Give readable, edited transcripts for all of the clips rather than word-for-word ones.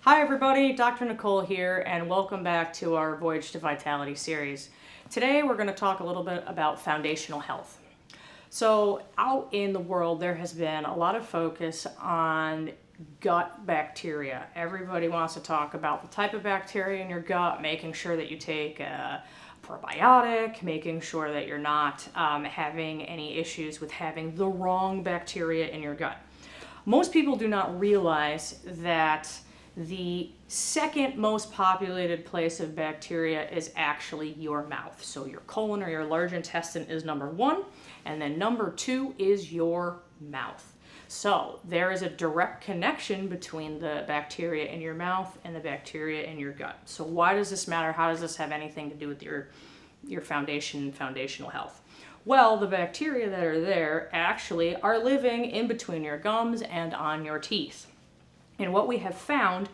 Hi everybody, Dr. Nicole here, and welcome back to our Voyage to Vitality series. Today we're going to talk a little bit about foundational health. So out in the world there has been a lot of focus on gut bacteria. Everybody wants to talk about the type of bacteria in your gut, making sure that you take a probiotic, making sure that you're not having any issues with having the wrong bacteria in your gut. Most people do not realize that the second most populated place of bacteria is actually your mouth. So your colon or your large intestine is number one, and then number two is your mouth. So there is a direct connection between the bacteria in your mouth and the bacteria in your gut. So why does this matter? How does this have anything to do with your foundational health? Well, the bacteria that are there actually are living in between your gums and on your teeth. And what we have found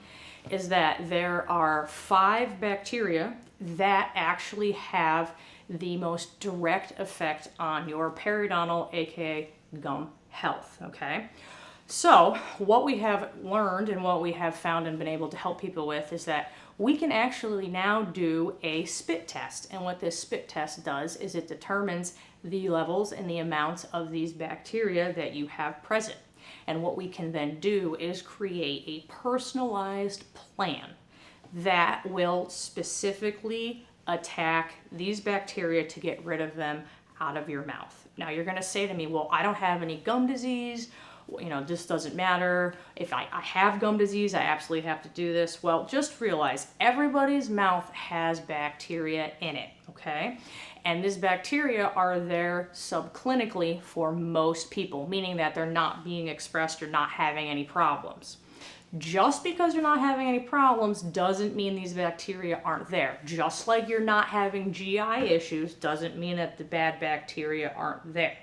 is that there are 5 bacteria that actually have the most direct effect on your periodontal, aka gum health, okay? So what we have learned and what we have found and been able to help people with is that we can actually now do a spit test. And what this spit test does is it determines the levels and the amounts of these bacteria that you have present. And what we can then do is create a personalized plan that will specifically attack these bacteria to get rid of them out of your mouth. Now you're going to say to me, well, I don't have any gum disease. This doesn't matter. If I have gum disease, I absolutely have to do this. Well, just realize everybody's mouth has bacteria in it, okay? And these bacteria are there subclinically for most people, meaning that they're not being expressed or not having any problems. Just because you're not having any problems doesn't mean these bacteria aren't there. Just like you're not having GI issues doesn't mean that the bad bacteria aren't there.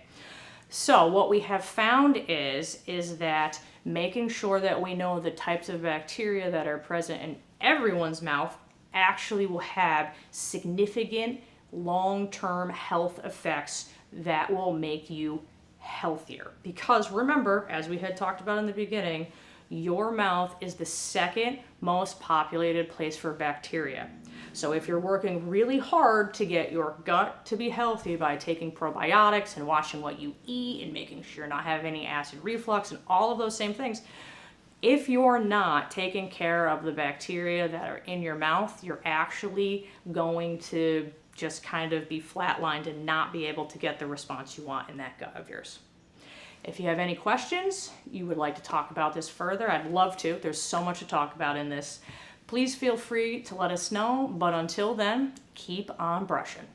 So what we have found is that making sure that we know the types of bacteria that are present in everyone's mouth actually will have significant long-term health effects that will make you healthier. Because remember, as we had talked about in the beginning, your mouth is the second most populated place for bacteria. So if you're working really hard to get your gut to be healthy by taking probiotics and watching what you eat and making sure you're not having any acid reflux and all of those same things, if you're not taking care of the bacteria that are in your mouth, you're actually going to just kind of be flatlined and not be able to get the response you want in that gut of yours. If you have any questions, you would like to talk about this further, I'd love to. There's so much to talk about in this. Please feel free to let us know, but until then, keep on brushing.